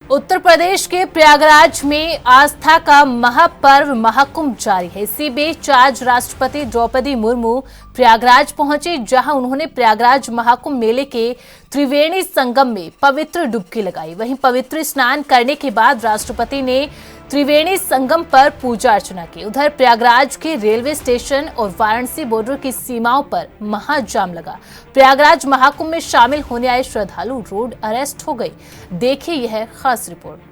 उत्तर प्रदेश के प्रयागराज में आस्था का महापर्व महाकुंभ जारी है। इसी बीच आज राष्ट्रपति द्रौपदी मुर्मू प्रयागराज पहुंचे, जहां उन्होंने प्रयागराज महाकुंभ मेले के त्रिवेणी संगम में पवित्र डुबकी लगाई। वहीं पवित्र स्नान करने के बाद राष्ट्रपति ने त्रिवेणी संगम पर पूजा अर्चना की। उधर प्रयागराज के रेलवे स्टेशन और वाराणसी बॉर्डर की सीमाओं पर महाजाम लगा। प्रयागराज महाकुंभ में शामिल होने आए श्रद्धालु रोड अरेस्ट हो गए। देखिए यह खास रिपोर्ट।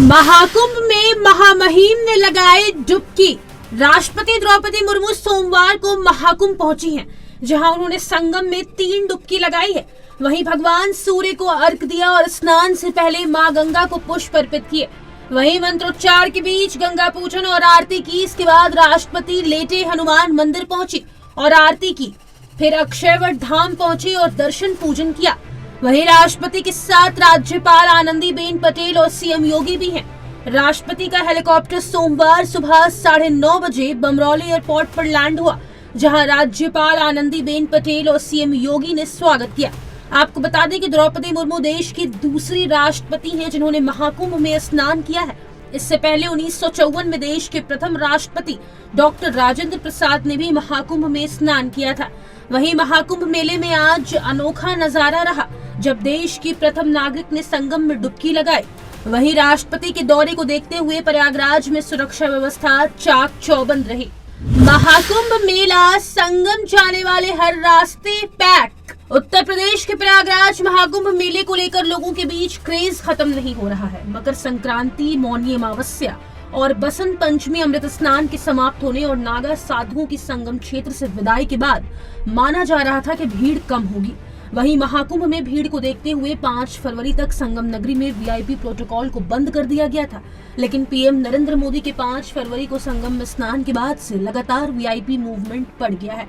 महाकुंभ में महामहिम ने लगाए डुबकी। राष्ट्रपति द्रौपदी मुर्मू सोमवार को महाकुंभ पहुंची हैं, जहां उन्होंने संगम में 3 डुबकी लगाई है। वहीं भगवान सूर्य को अर्घ्य दिया और स्नान से पहले मां गंगा को पुष्प अर्पित किए। वहीं मंत्रोच्चार के बीच गंगा पूजन और आरती की। इसके बाद राष्ट्रपति लेटे हनुमान मंदिर पहुंची और आरती की। फिर अक्षयवट धाम पहुंची और दर्शन पूजन किया। वहीं राष्ट्रपति के साथ राज्यपाल आनंदीबेन पटेल और सीएम योगी भी हैं। राष्ट्रपति का हेलीकॉप्टर सोमवार सुबह 9:30 बजे बमरौली एयरपोर्ट पर लैंड हुआ, जहां राज्यपाल आनंदीबेन पटेल और सीएम योगी ने स्वागत किया। आपको बता दें कि द्रौपदी मुर्मू देश की दूसरी राष्ट्रपति हैं जिन्होंने महाकुंभ में स्नान किया है। इससे पहले 1954 में देश के प्रथम राष्ट्रपति डॉक्टर राजेंद्र प्रसाद ने भी महाकुंभ में स्नान किया था। वहीं महाकुंभ मेले में आज अनोखा नजारा रहा, जब देश की प्रथम नागरिक ने संगम में डुबकी लगाई। वहीं राष्ट्रपति के दौरे को देखते हुए प्रयागराज में सुरक्षा व्यवस्था चाक चौबंद रही। महाकुंभ मेला, संगम जाने वाले हर रास्ते पैक। उत्तर प्रदेश के प्रयागराज महाकुंभ मेले को लेकर लोगों के बीच क्रेज खत्म नहीं हो रहा है। मकर संक्रांति, मौनी अमावस्या और बसंत पंचमी अमृत स्नान के समाप्त होने और नागा साधुओं की संगम क्षेत्र से विदाई के बाद माना जा रहा था कि भीड़ कम होगी। वहीं महाकुंभ में भीड़ को देखते हुए 5 फरवरी तक संगम नगरी में वीआईपी प्रोटोकॉल को बंद कर दिया गया था। लेकिन पीएम नरेंद्र मोदी के 5 फरवरी को संगम में स्नान के बाद से लगातार वीआईपी मूवमेंट बढ़ गया है।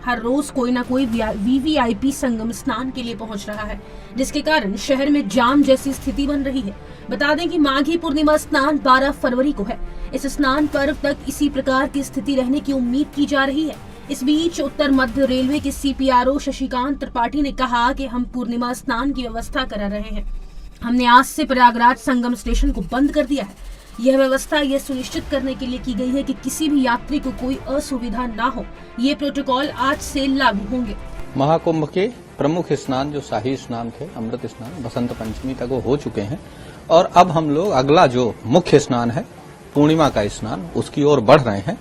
हर रोज कोई ना कोई वीवीआईपी संगम स्नान के लिए पहुंच रहा है, जिसके कारण शहर में जाम जैसी स्थिति बन रही है। बता दें कि माघी पूर्णिमा स्नान 12 फरवरी को है। इस स्नान पर्व तक इसी प्रकार की स्थिति रहने की उम्मीद की जा रही है। इस बीच उत्तर मध्य रेलवे के सीपीआरओ शशिकांत त्रिपाठी ने कहा कि हम पूर्णिमा स्नान की व्यवस्था करा रहे हैं। हमने आज से प्रयागराज संगम स्टेशन को बंद कर दिया है। यह व्यवस्था यह सुनिश्चित करने के लिए की गई है कि किसी भी यात्री को कोई असुविधा ना हो। ये प्रोटोकॉल आज से लागू होंगे। महाकुंभ के प्रमुख स्नान जो शाही स्नान थे, अमृत स्नान, बसंत पंचमी तक वो हो चुके हैं और अब हम लोग अगला जो मुख्य स्नान है, पूर्णिमा का स्नान, उसकी ओर बढ़ रहे हैं।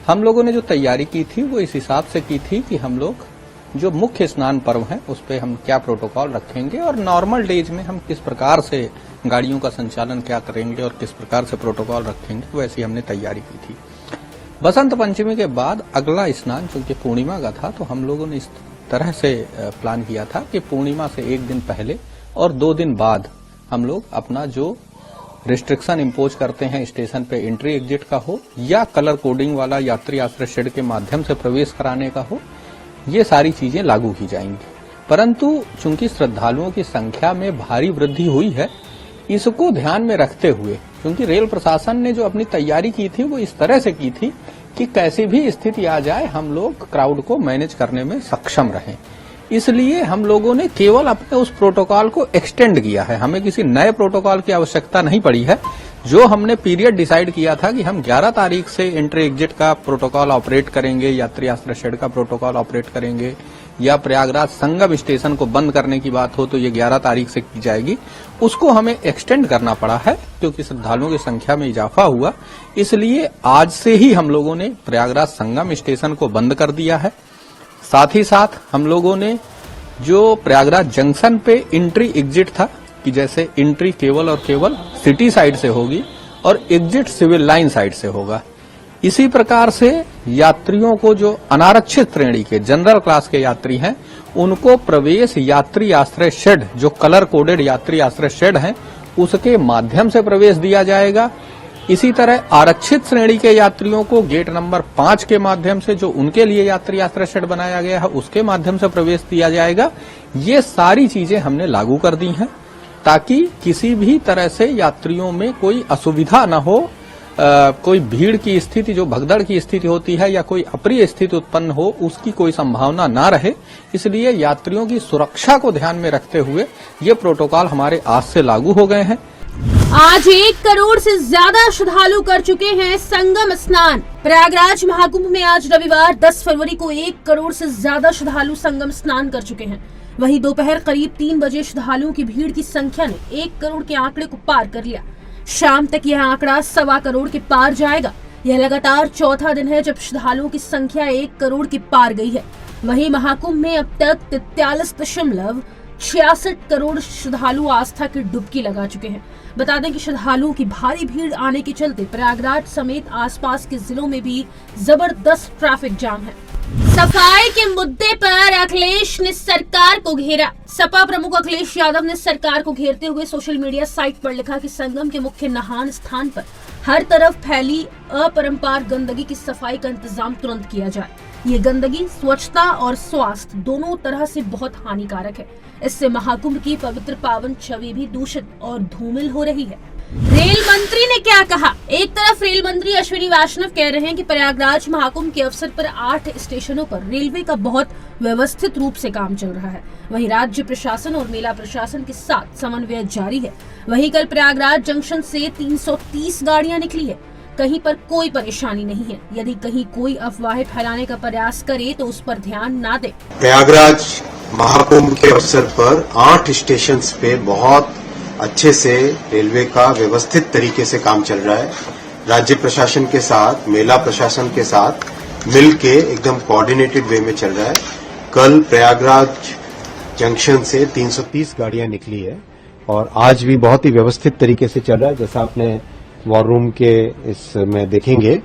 हम लोगों ने जो तैयारी की थी वो इस हिसाब से की थी कि हम लोग जो मुख्य स्नान पर्व है उस पे हम क्या प्रोटोकॉल रखेंगे और नॉर्मल डेज में हम किस प्रकार से गाड़ियों का संचालन क्या करेंगे और किस प्रकार से प्रोटोकॉल रखेंगे, वैसी हमने तैयारी की थी। बसंत पंचमी के बाद अगला स्नान चूंकि पूर्णिमा का था, तो हम लोगों ने इस तरह से प्लान किया था कि पूर्णिमा से 1 दिन पहले और 2 दिन बाद हम लोग अपना जो रिस्ट्रिक्शन इम्पोज करते हैं स्टेशन पे एंट्री एग्जिट का हो या कलर कोडिंग वाला यात्री आश्रय शेड के माध्यम से प्रवेश कराने का हो, ये सारी चीजें लागू की जाएंगी। परंतु चूंकि श्रद्धालुओं की संख्या में भारी वृद्धि हुई है, इसको ध्यान में रखते हुए, क्योंकि रेल प्रशासन ने जो अपनी तैयारी की थी वो इस तरह से की थी कि कैसी भी स्थिति आ जाए हम लोग क्राउड को मैनेज करने में सक्षम रहें। इसलिए हम लोगों ने केवल अपने उस प्रोटोकॉल को एक्सटेंड किया है। हमें किसी नए प्रोटोकॉल की आवश्यकता नहीं पड़ी है। जो हमने पीरियड डिसाइड किया था कि हम 11 तारीख से एंट्री एग्जिट का प्रोटोकॉल ऑपरेट करेंगे, यात्री आश्रय शेड का प्रोटोकॉल ऑपरेट करेंगे, या प्रयागराज संगम स्टेशन को बंद करने की बात हो तो ये 11 तारीख से की जाएगी, उसको हमें एक्सटेंड करना पड़ा है क्योंकि श्रद्धालुओं की संख्या में इजाफा हुआ। इसलिए आज से ही हम लोगों ने प्रयागराज संगम स्टेशन को बंद कर दिया है। साथ ही साथ हम लोगों ने जो प्रयागराज जंक्शन पे एंट्री एग्जिट था कि जैसे एंट्री केवल और केवल सिटी साइड से होगी और एग्जिट सिविल लाइन साइड से होगा, इसी प्रकार से यात्रियों को जो अनारक्षित श्रेणी के जनरल क्लास के यात्री हैं उनको प्रवेश यात्री आश्रय शेड, जो कलर कोडेड यात्री आश्रय शेड हैं, उसके माध्यम से प्रवेश दिया जाएगा। इसी तरह आरक्षित श्रेणी के यात्रियों को गेट नंबर 5 के माध्यम से, जो उनके लिए यात्री आश्रय शेड बनाया गया है, उसके माध्यम से प्रवेश दिया जाएगा। ये सारी चीजें हमने लागू कर दी हैं ताकि किसी भी तरह से यात्रियों में कोई असुविधा न हो, कोई भीड़ की स्थिति, जो भगदड़ की स्थिति होती है या कोई अप्रिय स्थिति उत्पन्न हो, उसकी कोई संभावना न रहे। इसलिए यात्रियों की सुरक्षा को ध्यान में रखते हुए ये प्रोटोकॉल हमारे आज से लागू हो गए हैं। आज 1 करोड़ से ज्यादा श्रद्धालु कर चुके हैं संगम स्नान। प्रयागराज महाकुंभ में आज रविवार 10 फरवरी को 1 करोड़ से ज्यादा श्रद्धालु संगम स्नान कर चुके हैं। वहीं दोपहर करीब 3 बजे श्रद्धालुओं की भीड़ की संख्या ने 1 करोड़ के आंकड़े को पार कर लिया। शाम तक यह आंकड़ा 1.25 करोड़ के पार जाएगा। यह लगातार चौथा दिन है जब श्रद्धालुओं की संख्या 1 करोड़ के पार गई है। वहीं महाकुंभ में अब तक 43.66 करोड़ श्रद्धालु आस्था की डुबकी लगा चुके हैं। बता दें कि श्रद्धालुओं की भारी भीड़ आने के चलते प्रयागराज समेत आसपास के जिलों में भी जबरदस्त ट्रैफिक जाम है। सफाई के मुद्दे पर अखिलेश ने सरकार को घेरा। सपा प्रमुख अखिलेश यादव ने सरकार को घेरते हुए सोशल मीडिया साइट पर लिखा कि संगम के मुख्य नहान स्थान पर हर तरफ फैली अपरंपार गंदगी की सफाई का इंतजाम तुरंत किया जाए। ये गंदगी स्वच्छता और स्वास्थ्य दोनों तरह से बहुत हानिकारक है। इससे महाकुंभ की पवित्र पावन छवि भी दूषित और धूमिल हो रही है। रेल मंत्री ने क्या कहा? एक तरफ रेल मंत्री अश्विनी वैष्णव कह रहे हैं कि प्रयागराज महाकुंभ के अवसर पर 8 स्टेशनों पर रेलवे का बहुत व्यवस्थित रूप से काम चल रहा है। वहीं राज्य प्रशासन और मेला प्रशासन के साथ समन्वय जारी है। वहीं कल प्रयागराज जंक्शन से 330 गाड़ियां निकली है। कहीं पर कोई परेशानी नहीं है। यदि कहीं कोई अफवाहें फैलाने का प्रयास करे तो उस पर ध्यान ना दे। प्रयागराज महाकुंभ के अवसर पर 8 स्टेशन पे बहुत अच्छे से रेलवे का व्यवस्थित तरीके से काम चल रहा है। राज्य प्रशासन के साथ, मेला प्रशासन के साथ मिलके एकदम कोऑर्डिनेटेड वे में चल रहा है। कल प्रयागराज जंक्शन से 330 गाड़ियां निकली है और आज भी बहुत ही व्यवस्थित तरीके से चल रहा है। जैसा आपने वॉर रूम के इसमें देखेंगे,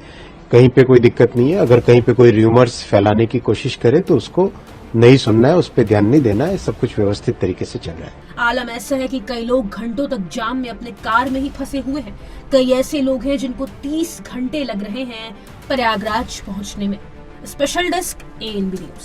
कहीं पे कोई दिक्कत नहीं है। अगर कहीं पे कोई र्यूमर्स फैलाने की कोशिश करे तो उसको नहीं सुनना है, उस पर ध्यान नहीं देना है। सब कुछ व्यवस्थित तरीके से चल रहा है। आलम ऐसा है कि कई लोग घंटों तक जाम में अपने कार में ही फंसे हुए हैं। कई ऐसे लोग हैं जिनको 30 घंटे लग रहे हैं प्रयागराज पहुंचने में। Special desk ANB news.